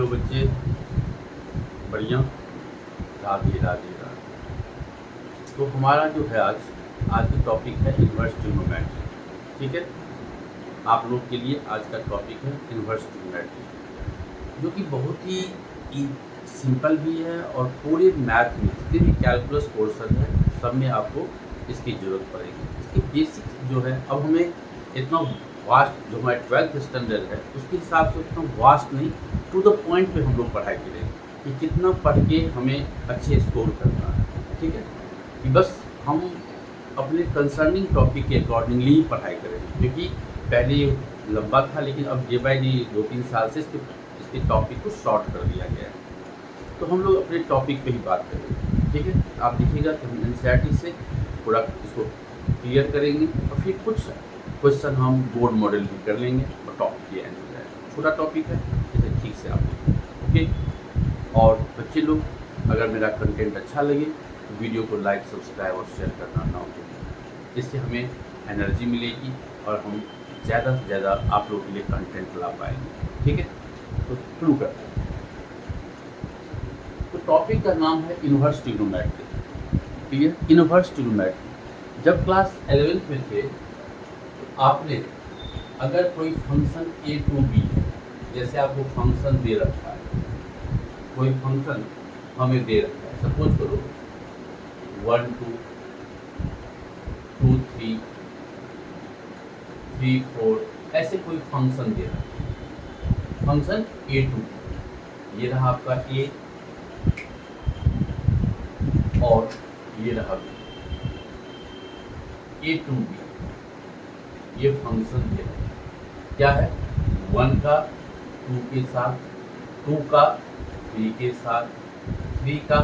Hello बच्चे, बढ़िया। राधे राधे राधे। तो हमारा जो है आज की टॉपिक है इन्वर्स ट्रिग्नोमेट्री। ठीक है, आप लोग के लिए आज का टॉपिक है इन्वर्स ट्रिग्नोमेट्री, जो कि बहुत ही सिंपल भी है और पूरे मैथ में जितने भी कैलकुलस पोर्शन है सब में आपको इसकी ज़रूरत पड़ेगी। इसकी बेसिक्स जो है, अब हमें इतना वास्ट जो हमारे 12th स्टैंडर्ड है उसके हिसाब से उतना वास्ट नहीं, टू द पॉइंट पे हम लोग पढ़ाई करेंगे कि कितना पढ़ के हमें अच्छे स्कोर करना है। ठीक है, कि बस हम अपने कंसर्निंग टॉपिक के अकॉर्डिंगली ही पढ़ाई करेंगे, क्योंकि पहले ये लंबा था लेकिन अब डे बाई डे 2-3 साल से इसके टॉपिक को शॉर्ट कर दिया गया है। तो हम लोग अपने टॉपिक पे ही बात करेंगे। ठीक है, आप देखिएगा कि हम एनसीईआरटी से पूरा इसको क्लियर करेंगे और फिर कुछ क्वेश्चन हम बोर्ड मॉडल भी कर लेंगे और टॉपिक ये एंड हो जाएगा। छोटा टॉपिक है, इसे ठीक से आप देखें। ओके, और बच्चे लोग अगर मेरा कंटेंट अच्छा लगे तो वीडियो को लाइक, सब्सक्राइब और शेयर करना ना भूलें। इससे हमें एनर्जी मिलेगी और हम ज़्यादा से ज़्यादा आप लोगों के लिए कंटेंट ला पाएंगे। ठीक है, तो शुरू करते हैं। तो टॉपिक का नाम है इन्वर्स ट्रिग्नोमेट्री। ठीक है, इन्वर्स ट्रिग्नोमेट्री। जब क्लास 11th में थे तो आपने अगर कोई फंक्शन ए टू बी है, जैसे आपको फंक्शन दे रखा है, कोई फंक्शन हमें दे रखा है, सपोज करो 1 2 2 3 3 4, ऐसे कोई फंक्शन दे रखा है, फंक्शन ए टू, ये रहा आपका ए और ये रहा बी, ए टू बी, ये फंक्शन दे रहा है। क्या है? 1 का 2 के साथ, 2 का 3 के साथ, 3 का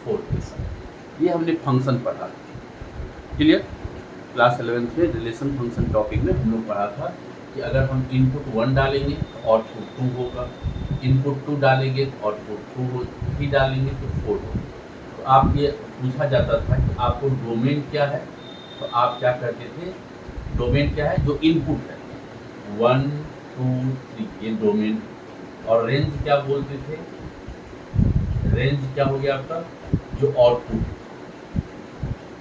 4 के साथ। ये हमने फंक्शन पढ़ा। क्लियर? क्लास 11th में रिलेशन फंक्शन टॉपिक में हम लोग पढ़ा था कि अगर हम इनपुट 1 डालेंगे तो आउटपुट 2 होगा, इनपुट 2 डालेंगे तो आउटपुट 2 हो, 3 डालेंगे तो 4 होगा। तो आप ये पूछा जाता था कि आपको डोमेन क्या है, तो आप क्या करते थे, डोमेन क्या है? जो इनपुट है 1 2 3, ये डोमेन। और रेंज क्या बोलते थे? रेंज क्या हो गया आपका? जो आउटपुट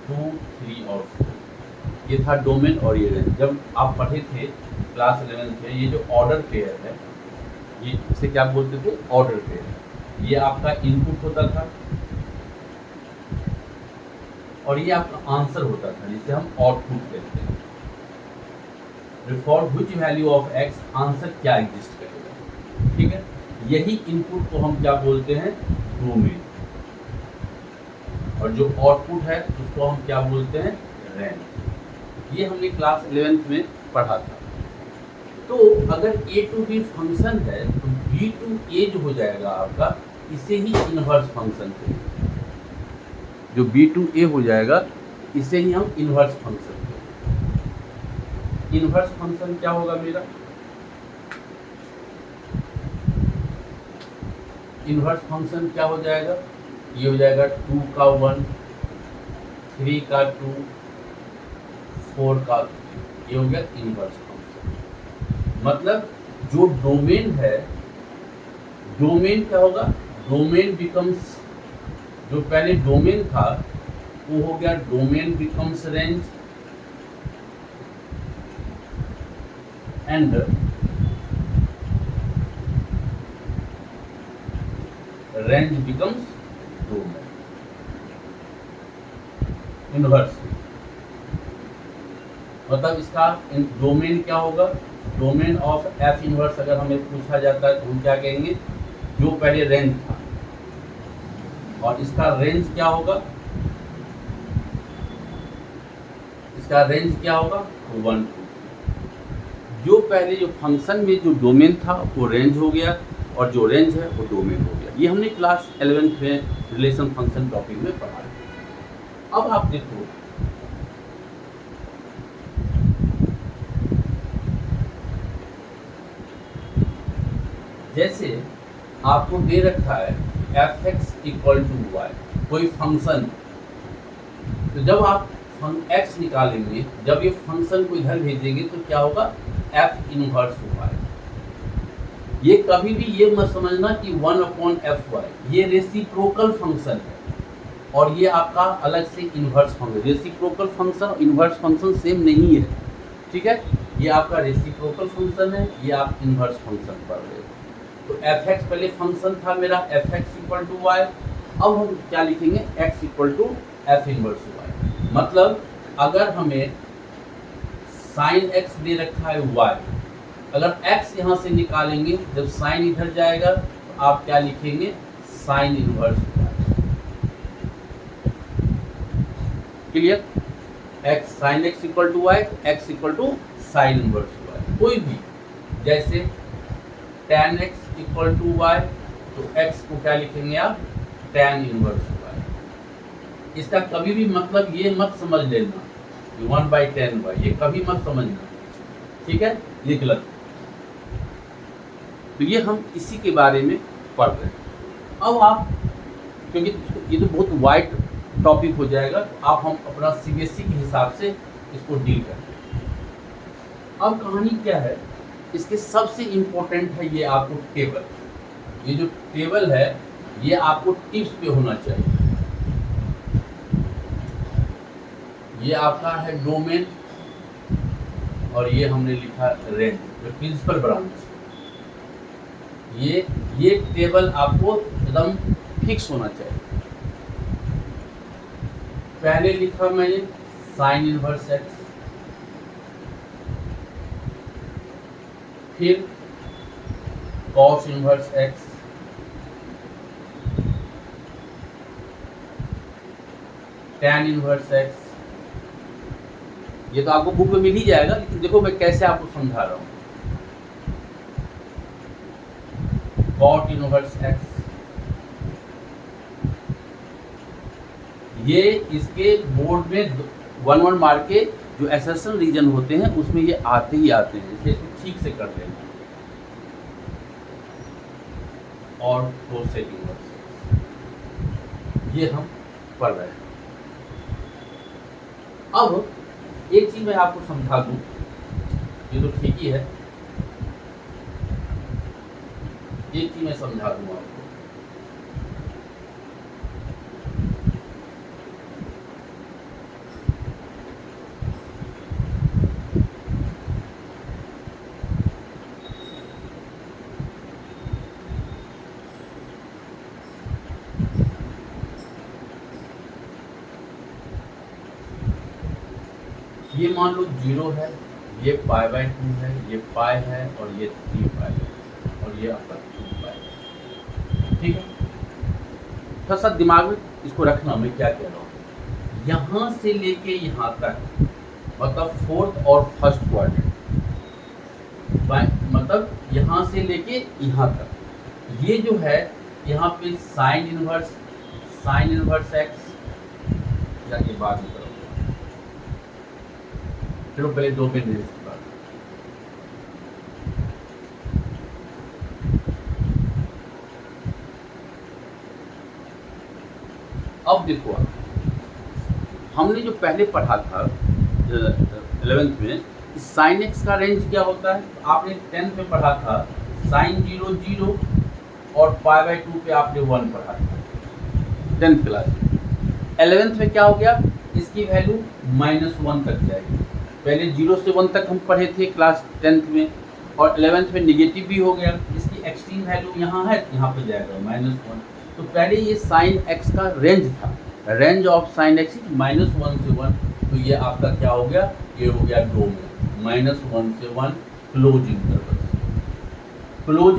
2 3 और 4, ये था डोमेन और ये रेंज। जब आप पढ़े थे क्लास 11th में, ये जो ऑर्डर पेयर है, ये इसे क्या बोलते थे? Order pair. ये आपका इनपुट होता था और ये आपका आंसर होता था, जिसे हम आउटपुट कहते हैं। For which value of x, answer क्या एग्जिस्ट करेगा। ठीक है, यही इनपुट को हम क्या बोलते हैं? डोमेन। और जो आउटपुट है उसको हम क्या बोलते हैं? रेंज। ये हमने क्लास 11th में पढ़ा था। तो अगर ए टू बी फंक्शन है तो बी टू ए जो हो जाएगा आपका, इसे ही इनवर्स फंक्शन कहेंगे। जो बी टू ए हो जाएगा इसे ही हम इनवर्स फंक्शन कहेंगे। इनवर्स फंक्शन क्या होगा मेरा? इनवर्स फंक्शन क्या हो जाएगा? ये हो जाएगा 2 का 1, 3 का 2, 4 का 3, ये हो गया इनवर्स फंक्शन। मतलब जो डोमेन है, डोमेन क्या होगा? डोमेन बिकम्स, जो पहले डोमेन था वो हो गया domain becomes range and range becomes domain. Inverse मतलब इसका डोमेन क्या होगा? डोमेन ऑफ एफ इनवर्स अगर हमें पूछा जाता है तो हम क्या कहेंगे? जो पहले रेंज था, और इसका रेंज क्या होगा? इसका रेंज क्या होगा? 1 2। जो पहले जो फंक्शन में जो डोमेन था वो रेंज हो गया और जो रेंज है वो डोमेन हो गया। ये हमने क्लास 11th में रिलेशन फंक्शन टॉपिक में पढ़ा है। अब आप देखो, जैसे आपको दे रखा है f(x) = y, कोई फंक्शन, तो जब आप x निकालेंगे, जब ये फंक्शन को इधर भेजेंगे तो क्या होगा? f inverse y। ये कभी भी ये मत समझना कि 1/fy, ये रेसिप्रोकल फंक्शन है और ये आपका अलग से इन्वर्स फंक्शन। रेसिप्रोकल फंक्शन और इन्वर्स फंक्शन सेम नहीं है, ठीक है। ये आपका रेसिप्रोकल फंक्शन है, ये आप इन्वर्स फंक्शन पढ़ रहे हो। तो f(x) पहले फंक्शन था मेरा f(x) = y। अब हम क्या लिखेंगे, x = f इनवर्स y। मतलब अगर हमें sin x दे रखा है y, अगर x यहाँ से निकालेंगे, जब sin इधर जाएगा तो आप क्या लिखेंगे, sin inverse y। Clear? x sin x = y, x = sin inverse y। कोई भी जैसे tan x = y, तो x को क्या लिखेंगे आप, tan इनवर्स y। इसका कभी भी मतलब ये मत समझ लेना 1/10y, ये कभी मत समझना, ठीक है, ये गलत। तो ये हम इसी के बारे में पढ़ रहे हैं। अब आप, क्योंकि ये तो बहुत वाइड टॉपिक हो जाएगा, तो आप हम अपना CBSE के हिसाब से इसको डील करते हैं। अब कहानी क्या है, इसके सबसे इम्पोर्टेंट है ये आपको टेबल। ये जो टेबल है ये आपको टिप्स पे होना चाहिए। ये आपका है डोमेन और ये हमने लिखा रेंज, जो प्रिंसिपल ब्रांच। ये टेबल आपको एकदम फिक्स होना चाहिए। पहले लिखा मैंने sin इनवर्स x, फिर cos inverse x, tan inverse x। ये तो आपको बुक में मिल ही जाएगा, लेकिन देखो मैं कैसे आपको समझा रहा हूँ। cot इनवर्स x, ये इसके बोर्ड में 1 मार्क के जो एसेशन रीजन होते हैं उसमें ये आते ही आते हैं, इसलिए इसको ठीक से कर लेना। और cosec इनवर्स ये हम पढ़ रहे हैं। अब एक चीज मैं आपको समझा दूं, ये तो ठीक ही है, एक चीज मैं समझा दूं आपको। ये मान लो 0 है, ये π/2 है, ये π है और ये 3π है और ये आपका 2π है, ठीक है। थोड़ा सा दिमाग में इसको रखना, मैं क्या कह रहा हूँ। यहाँ से लेके यहाँ तक मतलब फोर्थ और फर्स्ट क्वाड्रेंट, मतलब यहाँ से लेके यहाँ तक, ये जो है यहाँ पे sin इनवर्स x, या ये बाद में करो, चलो पहले 2 पे नहीं इसके बाद। अब देखो आप, हमने जो पहले पढ़ा था 11th में, sin x का रेंज क्या होता है, आपने 10th में पढ़ा था sin 0 0 और π/2 पे आपने 1 पढ़ा था 10th क्लास में। 11th में क्या हो गया, इसकी वैल्यू -1 तक जाएगी। पहले 0 से 1 तक हम पढ़े थे क्लास 10th में, और 11th में निगेटिव भी हो गया, इसकी एक्सट्रीम वैल्यू यहाँ है, यहाँ पे जाएगा -1। तो पहले ये sin x का रेंज था, रेंज ऑफ sin x -1 से 1, तो ये आपका क्या हो गया, ये हो गया डोमेन -1 से 1 क्लोज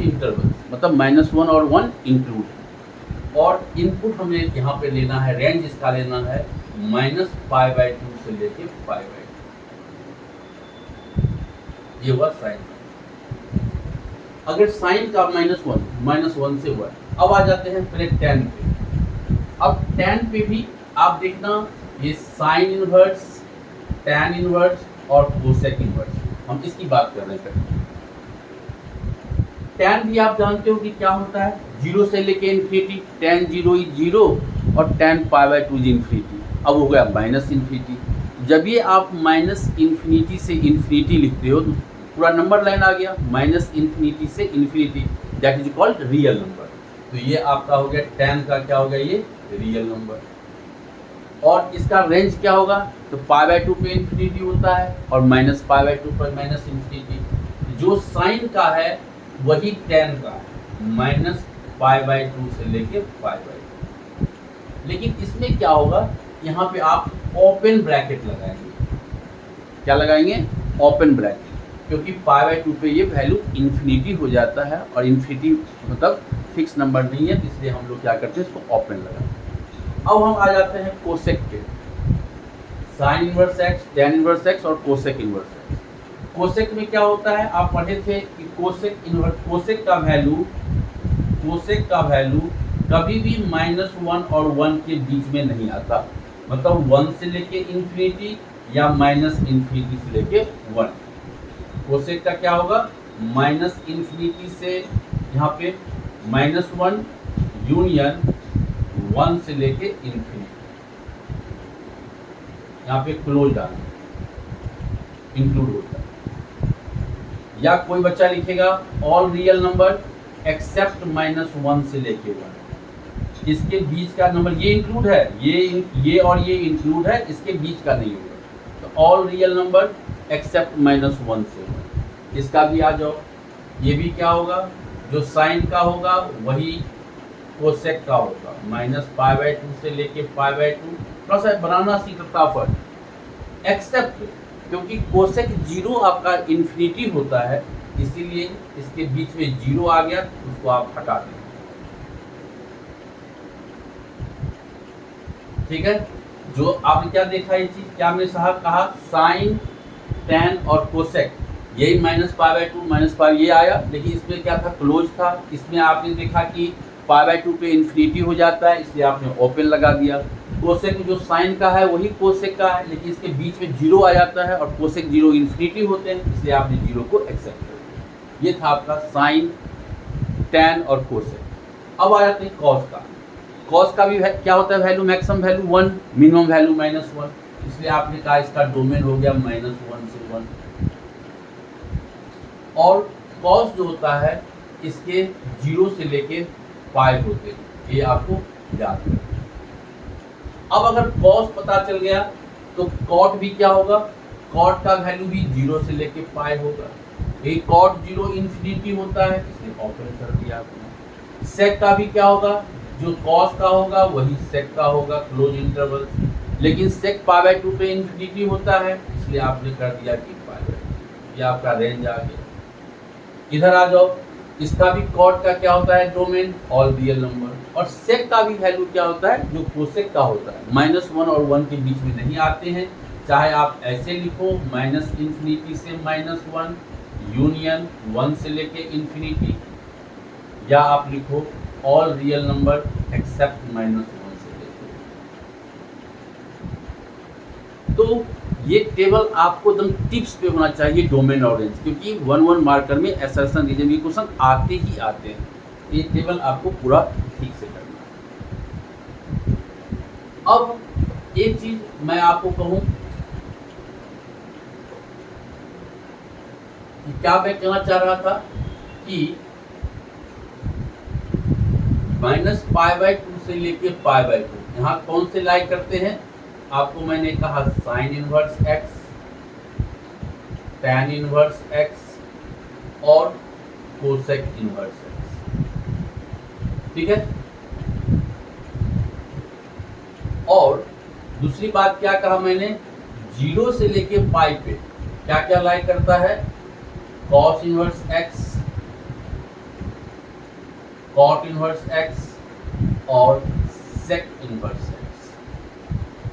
इंटरवल, मतलब -1 और 1 इंक्लूड। और इनपुट हमें यहाँ पे लेना है, रेंज इसका लेना है -π/2 से लेके π/2, ये हुआ साइन। अगर साइन का -1 से 1, अब आ जाते हैं पहले tan पे। अब tan पे भी आप देखना, ये साइन इनवर्स, tan इनवर्स और कोसेक इनवर्स, हम इसकी बात कर रहे हैं। tan भी आप जानते हो कि क्या होता है, 0 से लेके इन्फिनिटी, tan 0 is 0 और tan π/2 is इन्फिनिटी। अब हो गया -∞। जब ये आप -∞ से इन्फिनिटी लिखते हो, पूरा नंबर लाइन आ गया, माइनस इन्फिनिटी से infinity, that is called real number. तो ये आपका हो गया tan का क्या हो गया, ये रियल नंबर। और इसका रेंज क्या होगा, तो π/2 पे इन्फिनिटी होता है और -π/2 पर माइनस इन्फिनिटी। जो साइन का है वही tan का है, -π/2 से लेके π/2। लेकिन इसमें क्या होगा, यहाँ पे आप ओपन ब्रैकेट लगाएंगे। क्या लगाएंगे, ओपन ब्रैकेट, क्योंकि π/2 पे ये वैल्यू इन्फिनिटी हो जाता है और इन्फिनिटी मतलब फिक्स नंबर नहीं है, इसलिए हम लोग क्या करते हैं, इसको ओपन लगाते हैं। अब हम आ जाते हैं कोसेक के, sine inverse x, tan inverse x और कोसेक इनवर्स एक्स। कोसेक में क्या होता है, आप पढ़े थे कि कोसेक का वैल्यू कभी भी -1 और 1 के बीच में नहीं आता, मतलब 1 से लेके इन्फिनिटी या -इन्फिनिटी से लेके 1। कोसेक का क्या होगा, -इन्फिनिटी से यहाँ पे -1 यूनियन 1 से लेके इन्फिनिटी, यहाँ पे क्लोज डालना, इंक्लूड होता है। या कोई बच्चा लिखेगा ऑल रियल नंबर एक्सेप्ट -1 से लेके 1, इसके बीच का नंबर ये इंक्लूड है, ये और ये इंक्लूड है, इसके बीच का नहीं होगा। तो ऑल रियल नंबर एक्सेप्ट -1 से 1, इसका भी आ जाओ। ये भी क्या होगा, जो साइन का होगा वही कोसेक का होगा, -π/2 से लेके π/2। थोड़ा सा बनाना सीख फटाफट, एक्सेप्ट, क्योंकि कोसेक 0 आपका इन्फिनिटी होता है, इसीलिए इसके बीच में 0 आ गया, उसको आप हटा दें। ठीक है, जो आपने क्या देखा, ये चीज क्या हमने कहा, साइन, tan और कोसेक, यही -π/2 -π ये आया, लेकिन इसमें क्या था, क्लोज था। इसमें आपने देखा कि π/2 पे इन्फिनिटी हो जाता है, इसलिए आपने ओपन लगा दिया। कोसेक जो साइन का है वही कोसेक का है, लेकिन इसके बीच में 0 आ जाता है और कोसेक 0 इन्फिनिटी होते हैं, इसलिए आपने 0 को एक्सेप्ट कर दिया। ये था आपका साइन, tan और कोसेक। अब आ जाते हैं कॉस का। कॉस का भी क्या होता है, value maximum value 1, minimum value -1, इसलिए आपने कहा इसका डोमेन हो गया -1 से 1। और कॉस जो होता है इसके 0 से लेके 5 होते हैं, ये आपको याद है। अब अगर कॉस पता चल गया तो कॉट भी क्या होगा, कॉट का वैल्यू भी 0 से लेके 5 होगा। ये कॉट 0 इन्फिनिटी होता है, इसलिए ऑपरेट कर दिया आपने। सेक का भी क्या होगा, जो कॉस का होगा वही सेक का होगा, क्लोज इंटरवल, लेकिन सेक π/2 पे इन्फिनिटी होता है, इसलिए आपने कर दिया कि π/2। ये आपका रेंज आ गया। इधर आ जाओ, इसका भी कॉट का क्या होता है, डोमेन ऑल रियल नंबर। और सेक का भी वैल्यू क्या होता है, जो कोसेक का होता है, -1 और 1 के बीच में नहीं आते हैं। चाहे आप ऐसे लिखो, -इन्फिनिटी से -1 यूनियन 1 से लेके इन्फिनिटी, या आप लिखो ऑल रियल नंबर एक्सेप्ट -1 से लेके। तो ये टेबल आपको एकदम टिप्स पे होना चाहिए, डोमेन और रेंज, क्योंकि 1 मार्कर में असर्शन रीजन के क्वेश्चन आते ही आते हैं। ये टेबल आपको पूरा ठीक से करना है। अब एक चीज मैं आपको कहूं कि क्या मैं कहना चाह रहा था कि -π/2 से लेके π/2 यहाँ कौन से लाई करते हैं, आपको मैंने कहा sine inverse x, tan inverse x और कोसेक इनवर्स x। ठीक है, और दूसरी बात क्या कहा मैंने, 0 से लेके पाई पे क्या क्या लाई करता है, cos inverse x, cot inverse x और सेक इनवर्स x,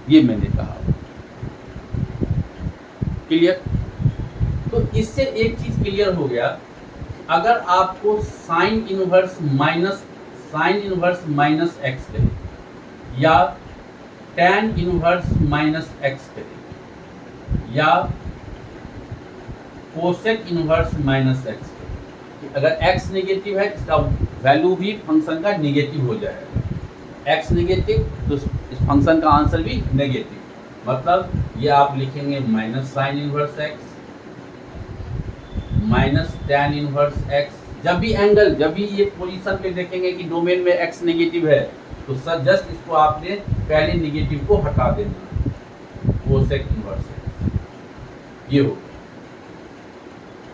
ये मैंने कहा। क्लियर? तो इससे एक चीज क्लियर हो गया, अगर आपको साइन इनवर्स माइनस एक्स कहे या tan इनवर्स -x कहे या कोसेक इनवर्स -x कहे, अगर x नेगेटिव है इसका वैल्यू भी फंक्शन का नेगेटिव हो जाएगा। x नेगेटिव तो इस फंक्शन का आंसर भी नेगेटिव, मतलब ये आप लिखेंगे -sin inverse x, minus tan inverse x। जब भी एंगल, जब भी ये पोजीशन पे देखेंगे कि डोमेन में x नेगेटिव है तो सर जस्ट इसको आपने पहले नेगेटिव को हटा देना, कोसेक इनवर्स x ये हो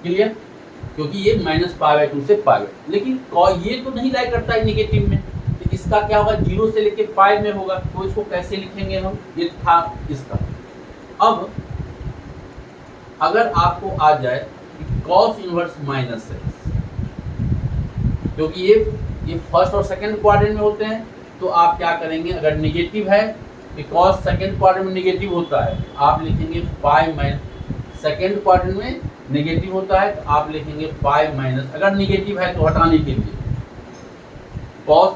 क्लियर, क्योंकि ये -π/2 से π, लेकिन ये तो नहीं लाई करता है नेगेटिव में, तो इसका क्या होगा 0 से लेके π में होगा, तो इसको कैसे लिखेंगे हम, ये था इसका। अब अगर आपको आ जाए cos इनवर्स -x, क्योंकि ये फर्स्ट और सेकंड क्वाड्रेंट में होते हैं, तो आप क्या करेंगे, अगर नेगेटिव है कि cos सेकंड क्वाड्रेंट में नेगेटिव होता है, आप लिखेंगे सेकंड क्वाड्रेंट में नेगेटिव होता है तो आप लिखेंगे π-, अगर नेगेटिव है तो हटाने के लिए cos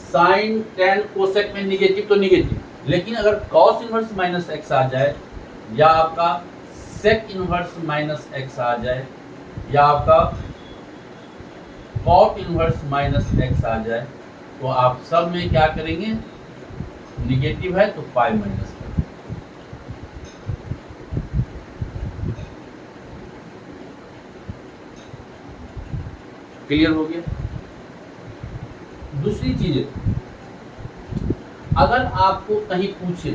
sin tan कोसेक में नेगेटिव तो नेगेटिव, लेकिन अगर cos इनवर्स -x आ जाए या आपका sec इनवर्स -x आ जाए या आपका cot इनवर्स -x आ जाए, तो आप सब में क्या करेंगे, नेगेटिव है तो π माइनस करेंगे। क्लियर हो गया। दूसरी चीज, अगर आपको कहीं पूछे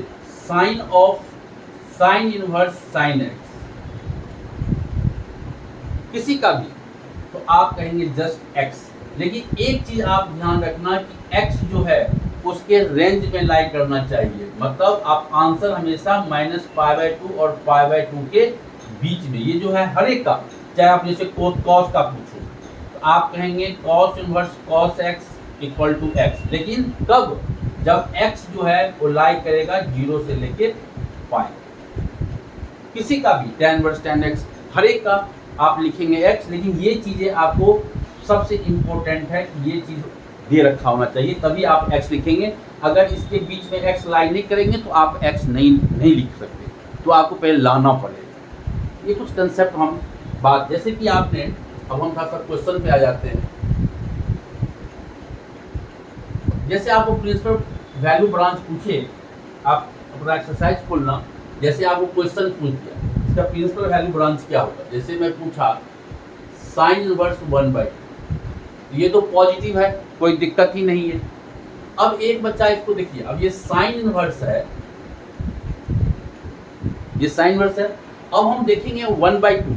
साइन इनवर्स साइन x किसी का भी, तो आप कहेंगे जस्ट x, लेकिन एक चीज आप ध्यान रखना कि x जो है उसके रेंज में लाई करना चाहिए, मतलब आप आंसर हमेशा -π/2 और π/2 के बीच में, ये जो है हर एक का, चाहे आप जैसे cos का पूछो तो आप कहेंगे cos inverse cos x equal to x, लेकिन कब, जब x जो है वो लाई करेगा 0 से लेके π। किसी का भी tan इनवर्स tan x, हर एक का आप लिखेंगे x, लेकिन ये चीजें आपको सबसे इम्पोर्टेंट है, ये चीज दे रखा होना चाहिए तभी आप x लिखेंगे। अगर इसके बीच में x लाई नहीं करेंगे तो आप x नहीं लिख सकते, तो आपको पहले लाना पड़ेगा। ये कुछ कंसेप्ट हम बात, जैसे कि आपने, अब हम थोड़ा सा क्वेश्चन पे आ जाते हैं। जैसे आपको प्रिंसिपल वैल्यू ब्रांच पूछे, आप अपना एक्सरसाइज खोलना, जैसे आपको क्वेश्चन पूछ दिया इसका प्रिंसिपल वैल्यू ब्रांच क्या होगा, जैसे मैं पूछा साइन इनवर्स 1/2, ये तो पॉजिटिव है, कोई दिक्कत ही नहीं है। अब एक बच्चा इसको देखिए, अब ये साइन इनवर्स है, ये साइन इनवर्स है, अब हम देखेंगे 1/2,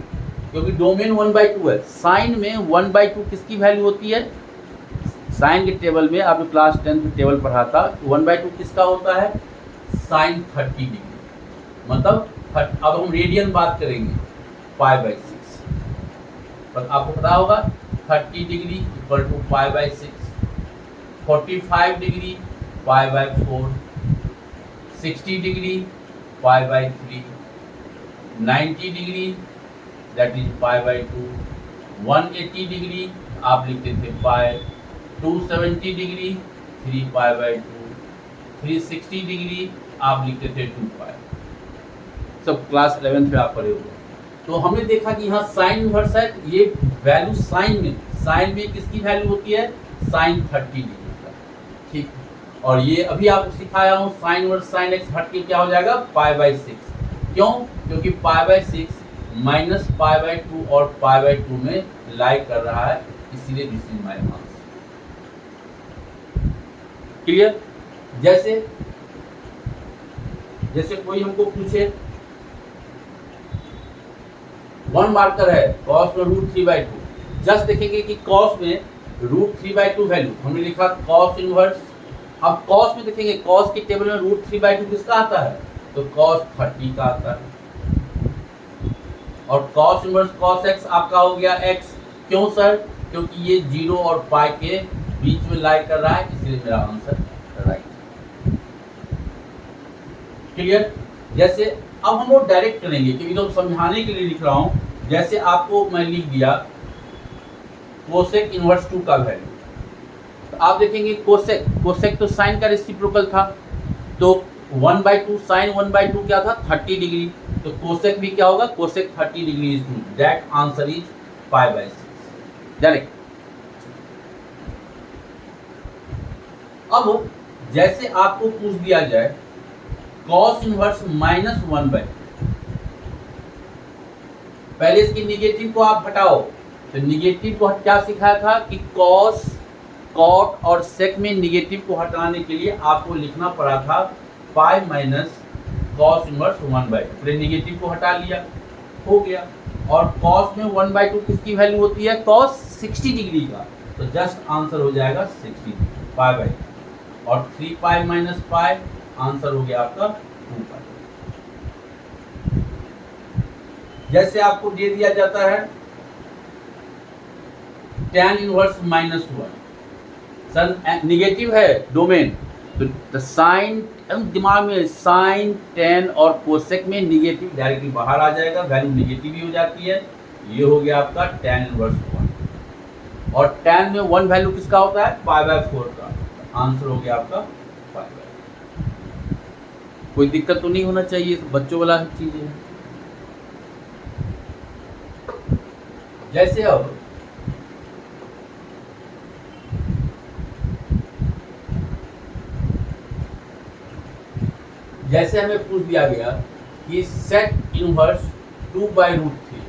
क्योंकि डोमेन 1/2 है, साइन में 1/2 किसकी वैल्यू होती है, साइन के टेबल में आपने क्लास 10 में टेबल पढ़ा था, 1/2 किसका होता है, साइन 30 डिग्री, मतलब अब हम रेडियन बात करेंगे π/6, पर आपको पता होगा 30 degree equal to π/6, 45 degree π/4, 60 degree π/3, 90 degree that is π/2, 180 degree आप लिखते थे π, 270 डिग्री 3π/2, 360 डिग्री आप लिखते थे 2π। सब क्लास 11 में आप पढ़े हुए। तो हमने देखा कि यहाँ साइन इनवर्स है, ये वैल्यू साइन में किसकी वैल्यू होती है, साइन 30 डिग्री का, ठीक। और ये अभी आपको सिखाया हूँ साइन इनवर्स साइन x हट के क्या हो जाएगा π/6, क्यों, क्योंकि π/6 -π/2 और π/2 में लाई कर रहा है, इसीलिए this is my answer. Clear. जैसे कोई हमको पूछे 1 मार्कर है cos में √3/2, जस्ट देखेंगे कि cos में √3/2 वैल्यू हमने लिखा cos इनवर्स, अब cos में देखेंगे cos के टेबल में √3/2 किसका आता है, तो cos 30 का आता है, और cos इनवर्स cos x आपका हो गया x, क्यों सर, क्योंकि ये 0 और π के बीच में लाई कर रहा है, इसलिए मेरा आंसर राइट। क्लियर। जैसे अब हम लोग डायरेक्ट करेंगे, क्योंकि तो समझाने के लिए लिख रहा हूं, जैसे आपको मैं लिख दिया कोसेक इनवर्स 2 का वैल्यू, तो आप देखेंगे कोसेक तो साइन का रेसिप्रोकल था, तो 1/2 साइन 1/2 क्या था 30 डिग्री, तो कोसेक भी क्या होगा, cosec 30 degree is 2, that answer is π/6 direct. अब जैसे आपको पूछ दिया जाए cos इनवर्स -1/2, पहले इसकी निगेटिव को आप हटाओ, तो निगेटिव को क्या सिखाया था कि कॉस, कॉट और सेक में निगेटिव को हटाने के लिए आपको लिखना पड़ा था पाई माइनस कॉस इनवर्स 1/2। फिर निगेटिव को हटा लिया, हो गया। और कॉस में 1/2 किसकी वैल्यू होती है? कॉस 60 डिग्री का, तो जस्ट आंसर हो जाएगा 60 पाई बाई, और 3 पाई माइनस पाई आंसर हो गया आपका 2 पाई। जैसे आपको दे दिया जाता है tan इनवर्स -1, सर निगेटिव है डोमेन, तो साइन, दिमाग में साइन, tan और कोसेक में निगेटिव डायरेक्टली बाहर आ जाएगा, वैल्यू निगेटिव ही हो जाती है। ये हो गया आपका tan इनवर्स 1, और tan में 1 वैल्यू किसका होता है? π/4 का, आंसर हो गया आपका π/4। कोई दिक्कत तो नहीं होना चाहिए, बच्चों वाला चीज है। जैसे अब जैसे हमें पूछ दिया गया कि सेक इनवर्स 2/√3,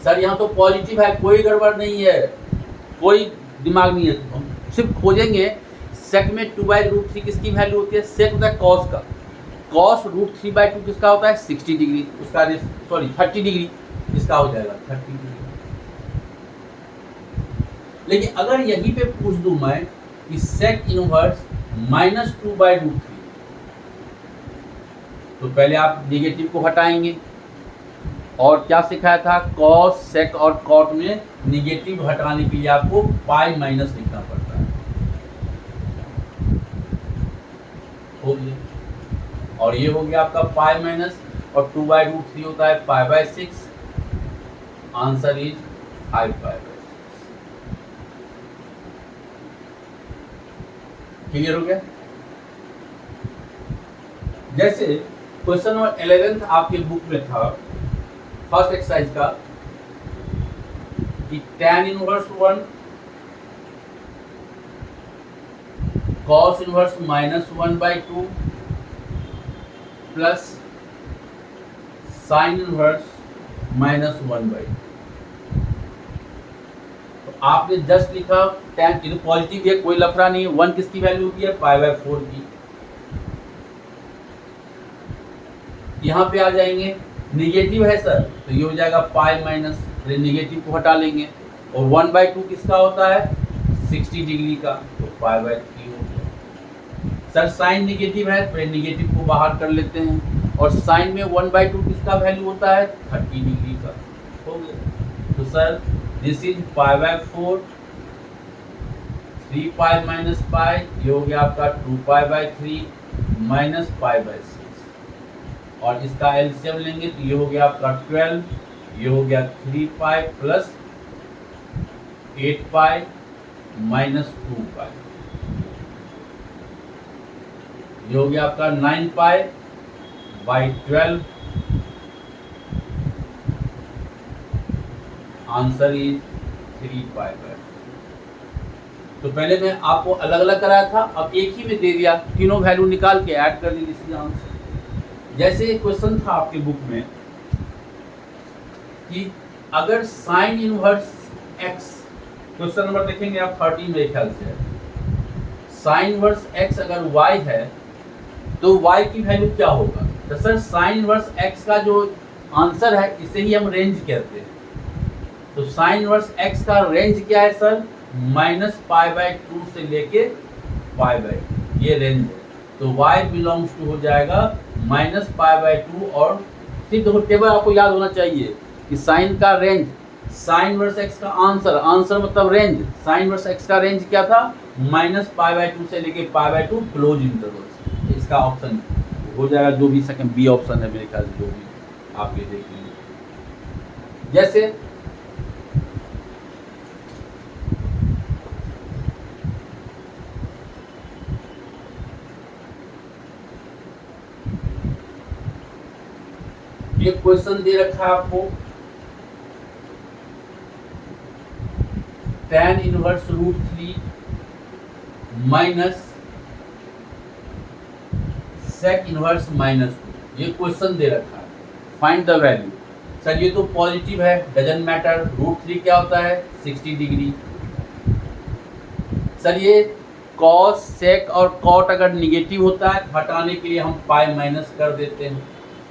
सर यहाँ तो पॉजिटिव है, कोई गड़बड़ नहीं है, कोई दिमाग नहीं है, हम सिर्फ खोजेंगे सेक में 2/√3 किसकी वैल्यू होती है? सेक होता है कॉस का, कॉस √3/2 किसका होता है? 60 डिग्री, उसका सॉरी 30 डिग्री, इसका हो जाएगा 30 डिग्री। लेकिन अगर यहीं पे पूछ दूं मैं कि सेक इनवर्स -2/√3, तो पहले आप निगेटिव को हटाएंगे, और क्या सिखाया था? कॉस, सेक और कॉट में निगेटिव हटाने के लिए आपको पाई माइनस लिखना पड़ता है, हो गया। और ये हो गया आपका पाई माइनस, और 2/√3 होता है π/6, आंसर इज 5π/6। क्लियर हो गया? जैसे क्वेश्चन नंबर 11 आपके बुक में था, फर्स्ट एक्सरसाइज का, कि tan inverse 1 cos inverse -1/2 plus sin inverse -1/2। तो आपने जस्ट लिखा tan, ये पॉजिटिव है, कोई लफड़ा नहीं है, 1 किसकी वैल्यू होती है? π/4 की। यहाँ पे आ जाएंगे, निगेटिव है सर, तो ये हो जाएगा पाई माइनस, निगेटिव को हटा लेंगे, और 1/2 किसका होता है? 60 डिग्री का, तो π/3 हो गया। सर साइन निगेटिव है, तो निगेटिव को बाहर कर लेते हैं, और साइन में 1/2 किसका वैल्यू होता है? 30 डिग्री का, हो गया। तो sir this is π/4, 3 pi minus pi, ये हो गया आपका 2 पाई/3 माइनस π/6, और इसका एलसीएम लेंगे तो ये हो गया आपका 12, ये हो गया 3 पाई प्लस 8 पाई माइनस 2 पाई, ये हो गया आपका 9 पाई बाई 12, आंसर इज 3 पाई/4। तो पहले मैं आपको अलग अलग कराया था, अब एक ही में दे दिया, तीनों वैल्यू निकाल के ऐड कर दी इसी आंसर। जैसे एक क्वेश्चन था आपके बुक में कि अगर sine inverse x, question number देखेंगे आप 30 मेरे ख्याल से, साइन इनवर्स x अगर y है तो y की वैल्यू क्या होगा? तो सर साइन इनवर्स x का जो आंसर है इसे ही हम रेंज कहते हैं। तो साइन इनवर्स x का रेंज क्या है सर? -π/2 से लेके π/, ये रेंज है। तो y बिलोंग्स टू हो जाएगा -π/2, और सिर्फ देखो टेबल आपको याद होना चाहिए कि साइन का रेंज, साइन इनवर्स x का आंसर, आंसर मतलब रेंज, साइन इनवर्स x का रेंज क्या था? -π/2 से लेके π/2 क्लोज इंटरवल। इसका ऑप्शन हो जाएगा जो भी सेकंड बी ऑप्शन है मेरे ख्याल से, जो भी आप ये देख लीजिए। जैसे ये क्वेश्चन दे रखा है आपको, tan inverse √3 minus sec inverse -2, ये क्वेश्चन दे रखा है, फाइंड द वैल्यू। सर ये तो पॉजिटिव है, डजंट मैटर। √3 क्या होता है? 60 डिग्री। सर ये कॉस, सेक और कॉट अगर निगेटिव होता है हटाने के लिए हम पाई माइनस कर देते हैं।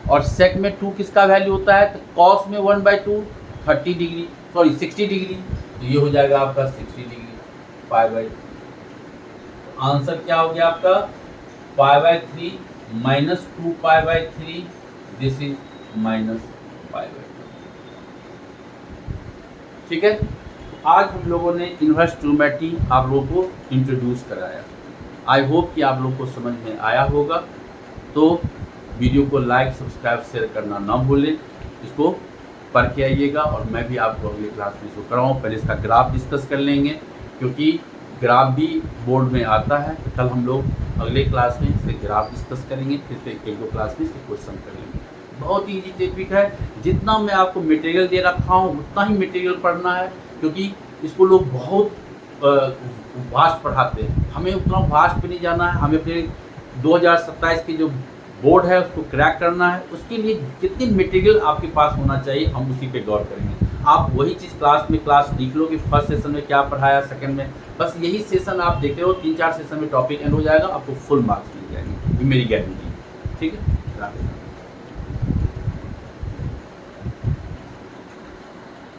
और सेक में 2 किसका वैल्यू होता है? तो कॉस में 1/2 30 डिग्री, सॉरी 60 डिग्री, तो ये हो जाएगा आपका 60 डिग्री पाई/2। आंसर क्या हो गया आपका? पाई/3 माइनस 2 पाई/3, दिस इज माइनस पाई/2। ठीक है, आज हम लोगों ने इन्वर्स ट्रिग्नोमेट्री आप लोगों को इंट्रोड्यूस कराया। आई होप कि आप लोगों को समझ में आया होगा। तो वीडियो को लाइक, सब्सक्राइब, शेयर करना ना भूलें। इसको पढ़ के आइएगा और मैं भी आपको अगली क्लास में इसको कराऊँ। पहले इसका ग्राफ डिस्कस कर लेंगे, क्योंकि ग्राफ भी बोर्ड में आता है। कल हम लोग अगले क्लास में इसके ग्राफ डिस्कस करेंगे, फिर से 1-2 क्लास में इसके क्वेश्चन करेंगे। बहुत ही ईजी टॉपिक है। जितना मैं आपको मटेरियल दे रखा हूँ उतना ही मटेरियल पढ़ना है, क्योंकि इसको लोग बहुत वास्ट पढ़ाते हैं। हमें उतना वास्ट पे नहीं जाना है। हमें अपने 2027 की जो बोर्ड है उसको क्रैक करना है। उसके लिए जितनी मटेरियल आपके पास होना चाहिए हम उसी पे गौर करेंगे। आप वही चीज़ क्लास लिख लो कि फर्स्ट सेशन में क्या पढ़ाया, सेकंड में, बस यही सेशन आप देखते हो। 3-4 सेशन में टॉपिक एंड हो जाएगा, आपको फुल मार्क्स मिल जाएंगे, ये मेरी गारंटी। ठीक है।